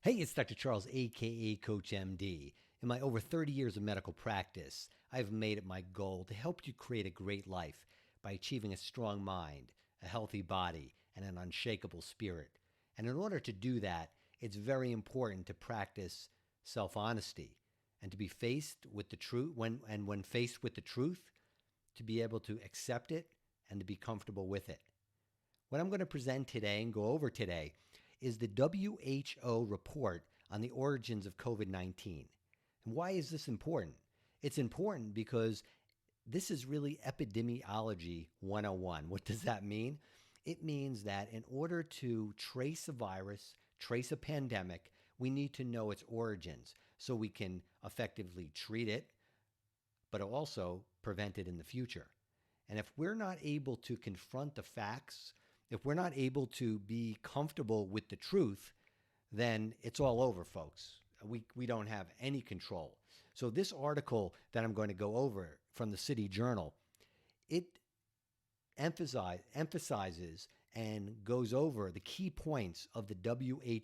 Hey, it's Dr. Charles, aka CoachMD. In my over 30 years of medical practice, I've made it my goal to help you create a great life by achieving a strong mind, a healthy body, and an unshakable spirit. And in order to do that, it's very important to practice self-honesty and to be faced with the truth. When faced with the truth, to be able to accept it and to be comfortable with it. What I'm going to present today and go over today is the WHO report on the origins of COVID-19. And why is this important? It's important because this is really Epidemiology 101. What does that mean? It means that in order to trace a virus, trace a pandemic, we need to know its origins so we can effectively treat it, but also prevent it in the future. And if we're not able to confront the facts, if we're not able to be comfortable with the truth, then it's all over, folks. We don't have any control. So this article that I'm going to go over from the City Journal, it emphasizes and goes over the key points of the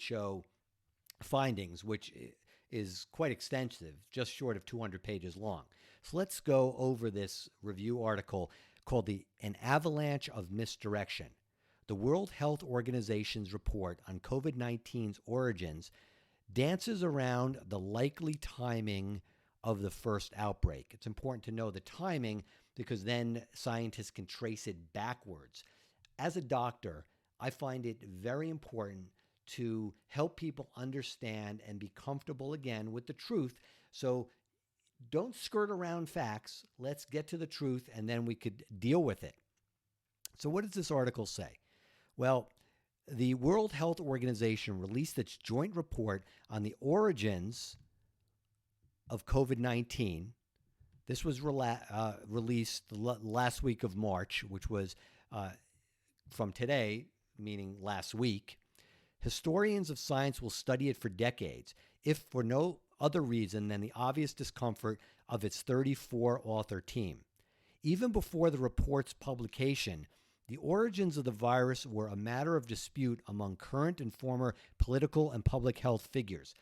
WHO findings, which is quite extensive, just short of 200 pages long. So let's go over this review article called An Avalanche of Misdirection. The World Health Organization's report on COVID-19's origins dances around the likely timing of the first outbreak. It's important to know the timing because then scientists can trace it backwards. As a doctor, I find it very important to help people understand and be comfortable again with the truth. So don't skirt around facts. Let's get to the truth and then we could deal with it. So what does this article say? Well, the World Health Organization released its joint report on the origins of COVID-19. This was released last week of March, which was from today, meaning last week. Historians of science will study it for decades, if for no other reason than the obvious discomfort of its 34-author team. Even before the report's publication, the origins of the virus were a matter of dispute among current and former political and public health figures.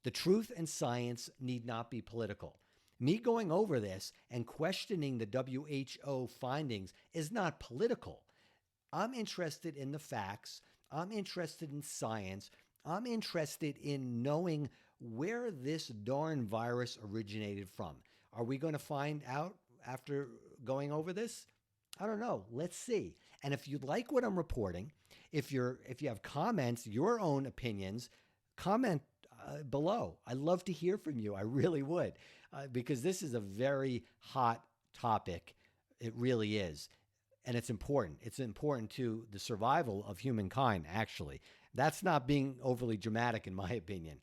The truth and science need not be political. Me going over this and questioning the WHO findings is not political. I'm interested in the facts. I'm interested in science. I'm interested in knowing where this darn virus originated from. Are we going to find out after going over this? I don't know. Let's see. And if you like what I'm reporting, if you have comments, your own opinions, comment below. I'd love to hear from you. I really would, because this is a very hot topic. It really is. And it's important. It's important to the survival of humankind, actually. That's not being overly dramatic, in my opinion.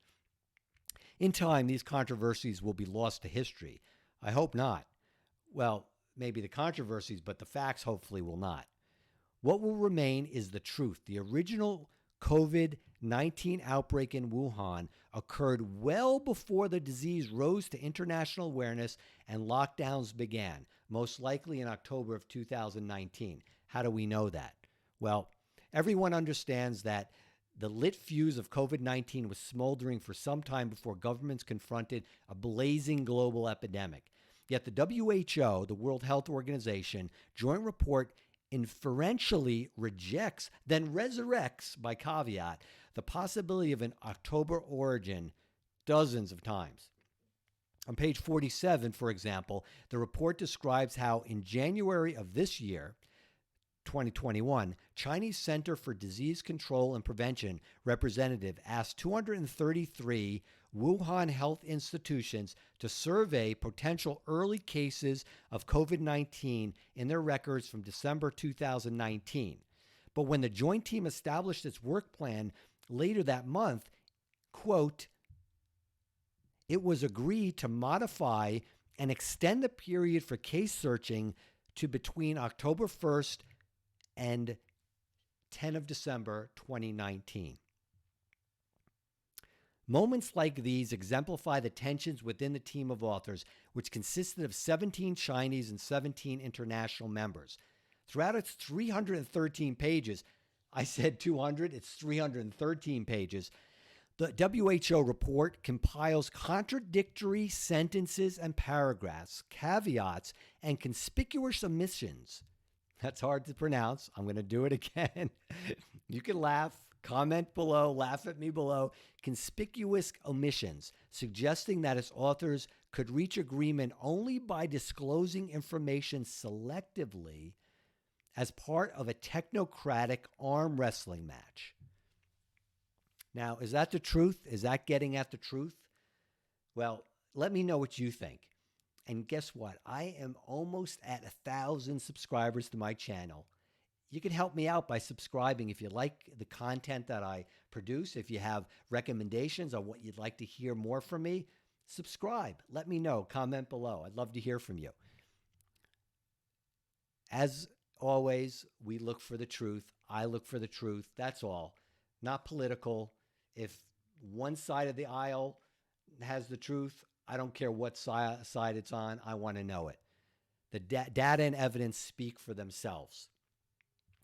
In time, these controversies will be lost to history. I hope not. Well, maybe the controversies, but the facts hopefully will not. What will remain is the truth. The original COVID-19 outbreak in Wuhan occurred well before the disease rose to international awareness and lockdowns began, most likely in October of 2019. How do we know that? Well, everyone understands that the lit fuse of COVID-19 was smoldering for some time before governments confronted a blazing global epidemic. Yet the WHO, the World Health Organization, joint report inferentially rejects, then resurrects by caveat, the possibility of an October origin dozens of times. On page 47, for example, the report describes how in January of this year, 2021, Chinese Center for Disease Control and Prevention representative asked 233 Wuhan health institutions to survey potential early cases of COVID-19 in their records from December 2019. But when the joint team established its work plan later that month, quote, it was agreed to modify and extend the period for case searching to between October 1st and 10 of December 2019. Moments like these exemplify the tensions within the team of authors, which consisted of 17 Chinese and 17 international members. Throughout its 313 pages, I said 200, it's 313 pages, The WHO report compiles contradictory sentences and paragraphs, caveats, and conspicuous omissions. That's hard to pronounce. I'm going to do it again. You can laugh, comment below, laugh at me below. Conspicuous omissions, suggesting that its authors could reach agreement only by disclosing information selectively as part of a technocratic arm wrestling match. Now, is that the truth? Is that getting at the truth? Well, let me know what you think. And guess what? I am almost at 1,000 subscribers to my channel. You can help me out by subscribing if you like the content that I produce. If you have recommendations on what you'd like to hear more from me, subscribe. Let me know. Comment below. I'd love to hear from you. As always, we look for the truth. I look for the truth. That's all. Not political. If one side of the aisle has the truth, I don't care what side it's on. I want to know it. The data and evidence speak for themselves.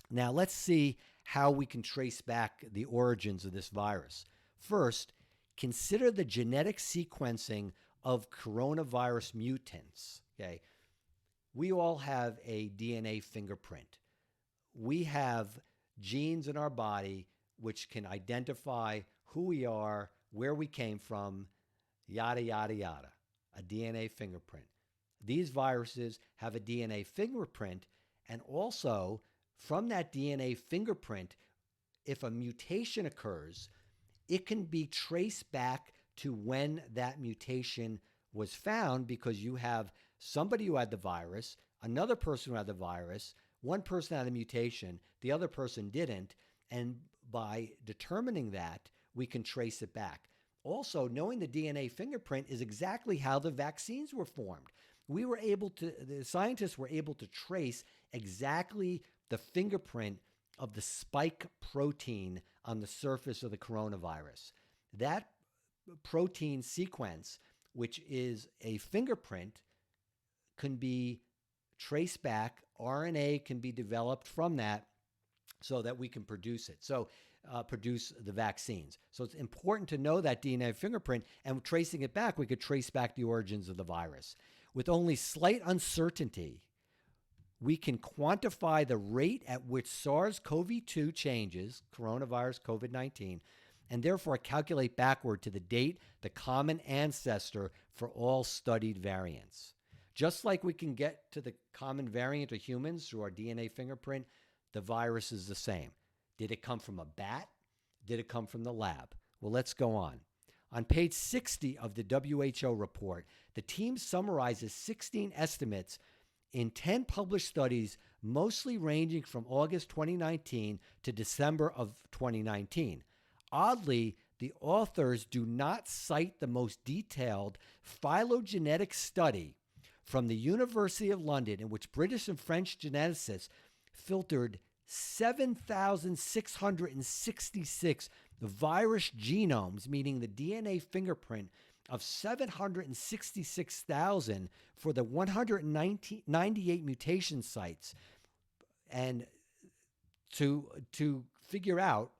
Now, let's see how we can trace back the origins of this virus. First, consider the genetic sequencing of coronavirus mutants. Okay, we all have a DNA fingerprint. We have genes in our body which can identify who we are, where we came from, yada, yada, yada, a DNA fingerprint. These viruses have a DNA fingerprint, and also from that DNA fingerprint, if a mutation occurs, it can be traced back to when that mutation was found, because you have somebody who had the virus, another person who had the virus, one person had a mutation, the other person didn't, and by determining that, we can trace it back. Also, knowing the DNA fingerprint is exactly how the vaccines were formed. The scientists were able to trace exactly the fingerprint of the spike protein on the surface of the coronavirus. That protein sequence, which is a fingerprint, can be traced back. RNA can be developed from that so that we can produce it. Produce the vaccines. So it's important to know that DNA fingerprint, and tracing it back, we could trace back the origins of the virus. With only slight uncertainty, we can quantify the rate at which SARS-CoV-2 changes, coronavirus COVID-19, and therefore calculate backward to the date, the common ancestor for all studied variants. Just like we can get to the common variant of humans through our DNA fingerprint, the virus is the same. Did it come from a bat? Did it come from the lab? Well, let's go on. On page 60 of the WHO report, the team summarizes 16 estimates in 10 published studies, mostly ranging from August 2019 to December of 2019. Oddly, the authors do not cite the most detailed phylogenetic study from the University of London, in which British and French geneticists filtered 7,666 virus genomes, meaning the DNA fingerprint of 766,000 for the 198 mutation sites, and to figure out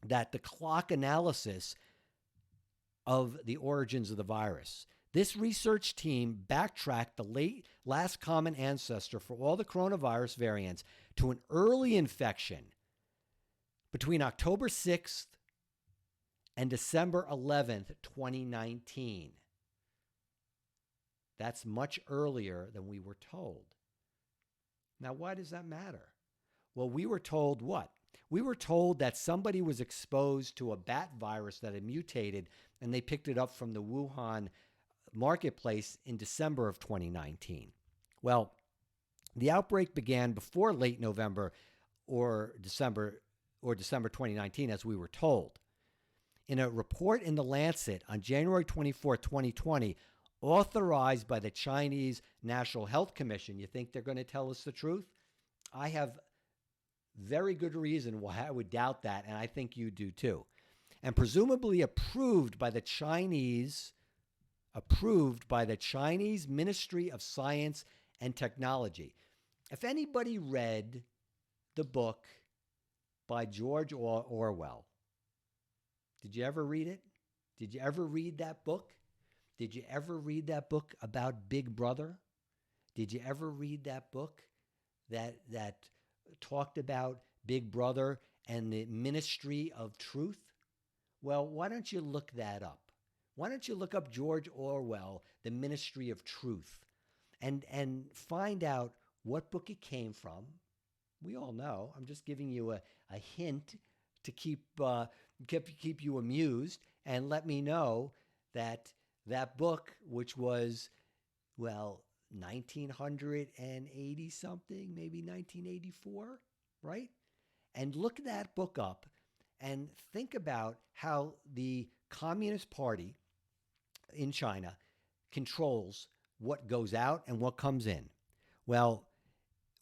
that the clock analysis of the origins of the virus. This research team backtracked the last common ancestor for all the coronavirus variants to an early infection between October 6th and December 11th, 2019. That's much earlier than we were told. Now, why does that matter? Well, we were told what? We were told that somebody was exposed to a bat virus that had mutated, and they picked it up from the Wuhan marketplace in December of 2019. Well, the outbreak began before late November or December 2019, as we were told. In a report in The Lancet on January 24, 2020, authorized by the Chinese National Health Commission, you think they're going to tell us the truth? I have very good reason why I would doubt that, and I think you do too. And presumably approved by the Chinese Ministry of Science and Technology. If anybody read the book by George Orwell, Did you ever read it? Did you ever read that book? Did you ever read that book about Big Brother? Did you ever read that book that talked about Big Brother and the Ministry of Truth? Well, why don't you look that up? Why don't you look up George Orwell, The Ministry of Truth, and find out what book it came from? We all know. I'm just giving you a hint to keep you amused, and let me know that that book, which was, well, 1980 something, maybe 1984, right? And look that book up and think about how the Communist Party in China controls what goes out and what comes in. Well,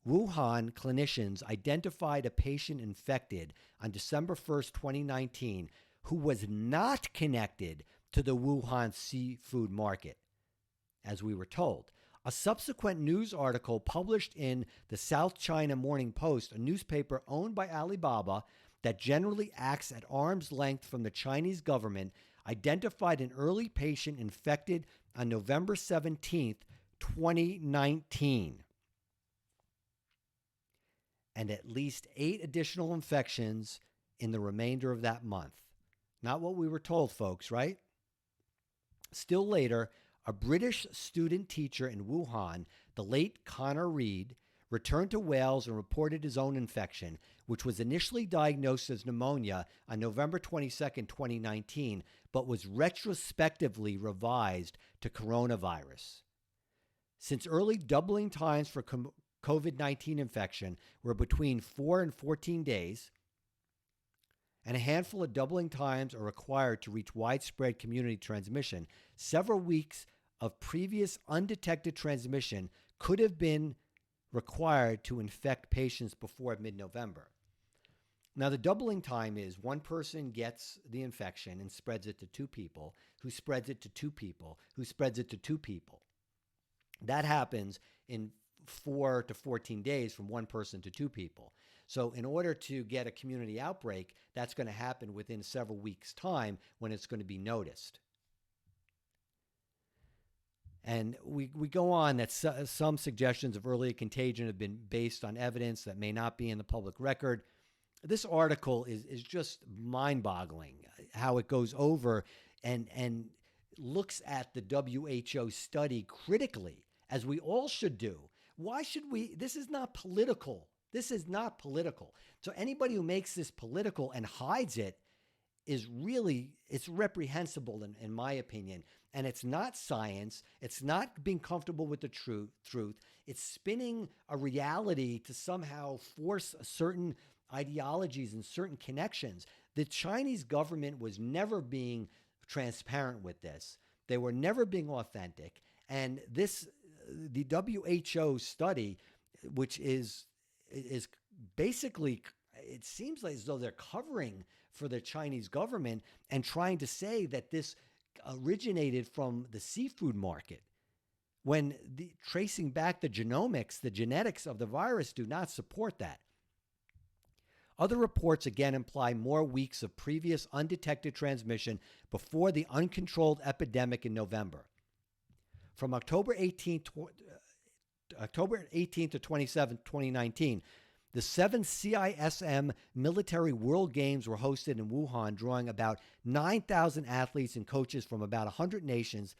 Wuhan clinicians identified a patient infected on December 1st, 2019, who was not connected to the Wuhan seafood market, as we were told. A subsequent news article published in the South China Morning Post, a newspaper owned by Alibaba that generally acts at arm's length from the Chinese government, identified an early patient infected on November 17th, 2019. And at least 8 additional infections in the remainder of that month. Not what we were told, folks, right? Still later, a British student teacher in Wuhan, the late Connor Reed, returned to Wales and reported his own infection, which was initially diagnosed as pneumonia on November 22, 2019, but was retrospectively revised to coronavirus. Since early doubling times for COVID-19 infection were between 4 and 14 days, and a handful of doubling times are required to reach widespread community transmission, several weeks of previous undetected transmission could have been required to infect patients before mid-November. Now, the doubling time is one person gets the infection and spreads it to 2 people, who spreads it to 2 people, who spreads it to 2 people. That happens in 4 to 14 days from 1 person to 2 people. So in order to get a community outbreak, that's going to happen within several weeks' time when it's going to be noticed. And we go on that some suggestions of early contagion have been based on evidence that may not be in the public record. This article is just mind-boggling, how it goes over and looks at the WHO study critically, as we all should do. Why should we? This is not political. This is not political. So anybody who makes this political and hides it is really, it's reprehensible in my opinion. And it's not science. It's not being comfortable with the truth. It's spinning a reality to somehow force certain ideologies and certain connections. The Chinese government was never being transparent with this. They were never being authentic. And the WHO study, which is basically, it seems like as though they're covering for the Chinese government and trying to say that this originated from the seafood market, when tracing back the genomics, the genetics of the virus do not support that. Other reports again imply more weeks of previous undetected transmission before the uncontrolled epidemic in November. From October 18th to 27th, 2019, the 7 CISM military World Games were hosted in Wuhan, drawing about 9,000 athletes and coaches from about 100 nations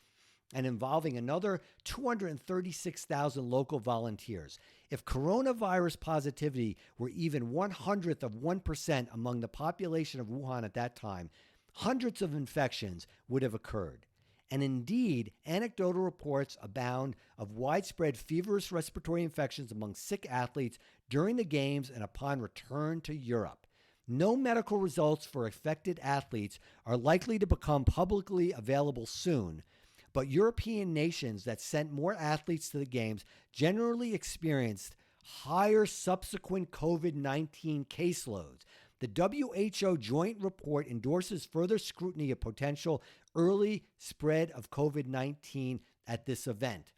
and involving another 236,000 local volunteers. If coronavirus positivity were even 1/100th of 1% among the population of Wuhan at that time, hundreds of infections would have occurred. And indeed, anecdotal reports abound of widespread feverish respiratory infections among sick athletes during the games and upon return to Europe. No medical results for affected athletes are likely to become publicly available soon, but European nations that sent more athletes to the games generally experienced higher subsequent COVID-19 caseloads. The WHO joint report endorses further scrutiny of potential early spread of COVID-19 at this event.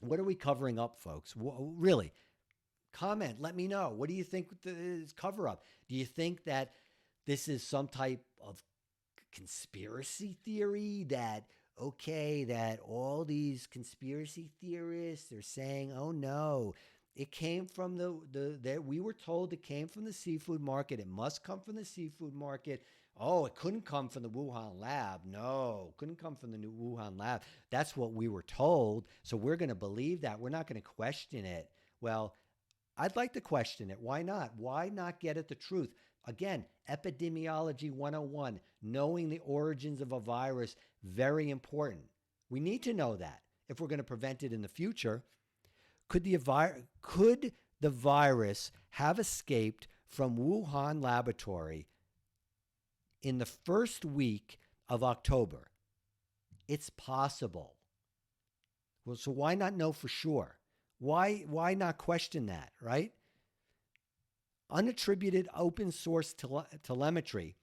What are we covering up, folks? Really? Comment. Let me know. What do you think is cover up? Do you think that this is some type of conspiracy theory that, okay, that all these conspiracy theorists are saying, oh no, it came from that we were told it came from the seafood market. It must come from the seafood market. Oh, it couldn't come from the Wuhan lab. No, couldn't come from the new Wuhan lab. That's what we were told. So we're going to believe that. We're not going to question it. Well, I'd like to question it. Why not? Why not get at the truth? Again, Epidemiology 101, knowing the origins of a virus, very important. We need to know that if we're going to prevent it in the future. Could the virus have escaped from Wuhan laboratory in the first week of October? It's possible. Well, so why not know for sure? Why not question that, right? Unattributed open source telemetry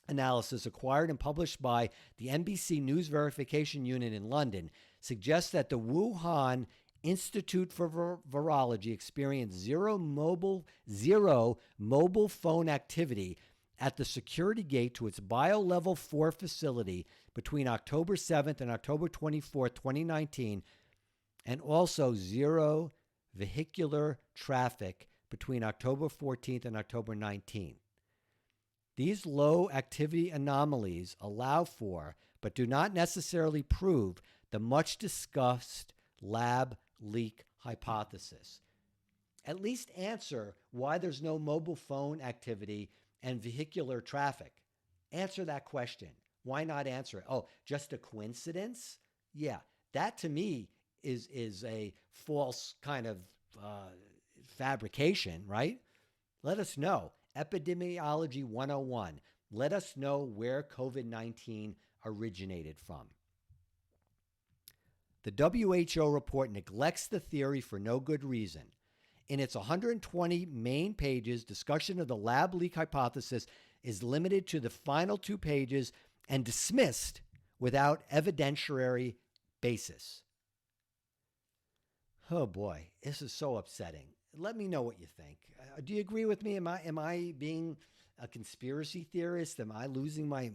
analysis acquired and published by the NBC News Verification Unit in London suggests that the Wuhan Institute for Virology experienced zero mobile phone activity at the security gate to its BioLevel 4 facility between October 7th and October 24th, 2019, and also zero vehicular traffic between October 14th and October 19th. These low activity anomalies allow for, but do not necessarily prove, the much discussed lab leak hypothesis. At least answer why there's no mobile phone activity and vehicular traffic. Answer that question. Why not answer it? Oh, just a coincidence? Yeah, that to me is a false kind of fabrication, right? Let us know. Epidemiology 101. Let us know where COVID-19 originated from. The WHO report neglects the theory for no good reason. In its 120 main pages, discussion of the lab leak hypothesis is limited to the final 2 pages and dismissed without evidentiary basis. Oh boy, this is so upsetting. Let me know what you think. Do you agree with me? Am I being a conspiracy theorist? Am I losing my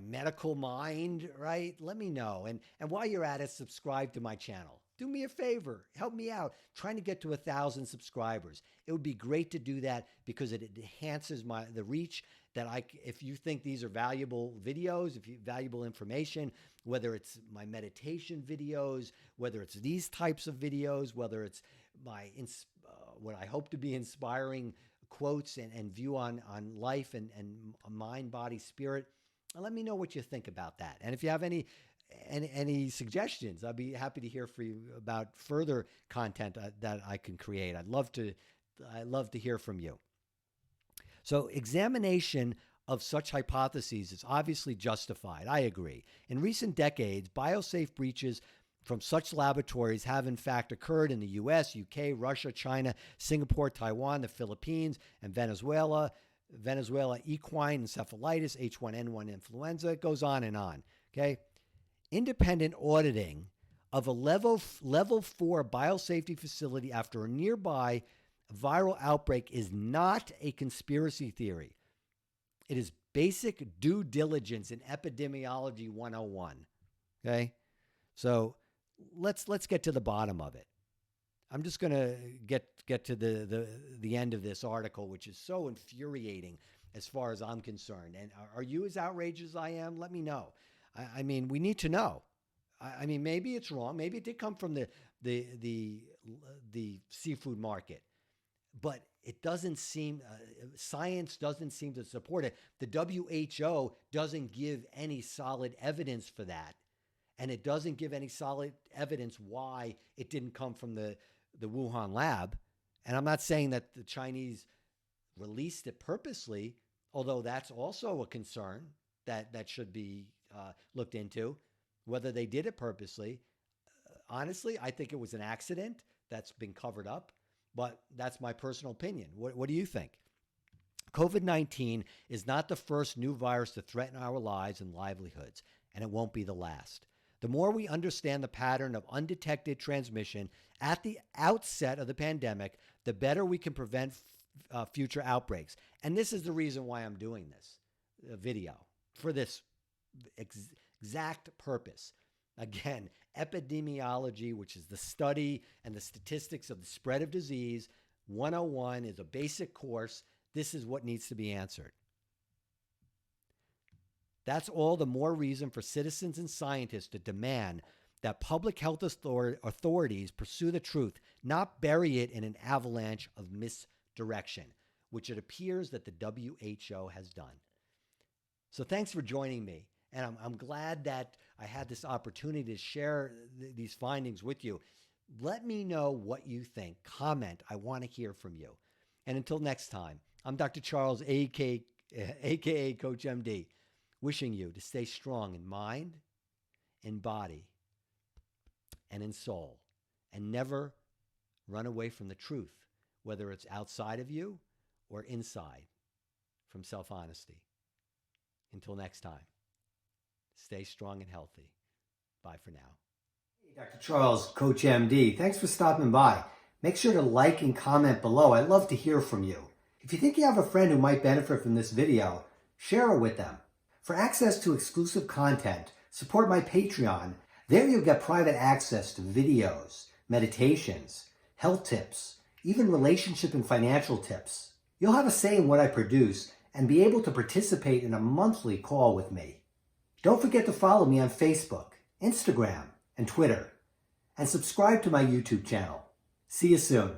medical mind, right? Let me know. And while you're at it, subscribe to my channel. Do me a favor. Help me out. Trying to get to 1,000 subscribers. It would be great to do that because it enhances the reach if you think these are valuable videos, valuable information, whether it's my meditation videos, whether it's these types of videos, whether it's what I hope to be inspiring quotes and view on life and mind, body, spirit, let me know what you think about that. And if you have any suggestions, I'd be happy to hear from you about further content that I can create. I'd love to hear from you. So examination of such hypotheses is obviously justified. I agree. In recent decades, biosafe breaches from such laboratories have in fact occurred in the US, UK, Russia, China, Singapore, Taiwan, the Philippines, and Venezuela. Equine encephalitis, H1N1 influenza, it goes on and on. Okay. Independent auditing of a level 4 biosafety facility after a nearby viral outbreak is not a conspiracy theory. It is basic due diligence in Epidemiology 101. Okay? So let's get to the bottom of it. I'm just going to get to the end of this article, which is so infuriating as far as I'm concerned. And are you as outraged as I am? Let me know. I mean, we need to know. I mean, maybe it's wrong. Maybe it did come from the seafood market, but it doesn't seem, science doesn't seem to support it. The WHO doesn't give any solid evidence for that. And it doesn't give any solid evidence why it didn't come from the Wuhan lab. And I'm not saying that the Chinese released it purposely, although that's also a concern that should be looked into, whether they did it purposely. Honestly, I think it was an accident that's been covered up, but that's my personal opinion. What do you think? COVID-19 is not the first new virus to threaten our lives and livelihoods, and it won't be the last. The more we understand the pattern of undetected transmission at the outset of the pandemic, the better we can prevent future outbreaks. And this is the reason why I'm doing this video. for this exact purpose. Again, epidemiology, which is the study and the statistics of the spread of disease, 101 is a basic course. This is what needs to be answered. That's all the more reason for citizens and scientists to demand that public health authorities pursue the truth, not bury it in an avalanche of misdirection, which it appears that the WHO has done. So thanks for joining me. And I'm glad that I had this opportunity to share these findings with you. Let me know what you think. Comment. I want to hear from you. And until next time, I'm Dr. Charles, aka CoachMD, wishing you to stay strong in mind, in body, and in soul, and never run away from the truth, whether it's outside of you or inside, from self-honesty. Until next time, stay strong and healthy. Bye for now. Hey, Dr. Charles, CoachMD. Thanks for stopping by. Make sure to like and comment below. I'd love to hear from you. If you think you have a friend who might benefit from this video, share it with them. For access to exclusive content, support my Patreon. There you'll get private access to videos, meditations, health tips, even relationship and financial tips. You'll have a say in what I produce and be able to participate in a monthly call with me. Don't forget to follow me on Facebook, Instagram, and Twitter, and subscribe to my YouTube channel. See you soon.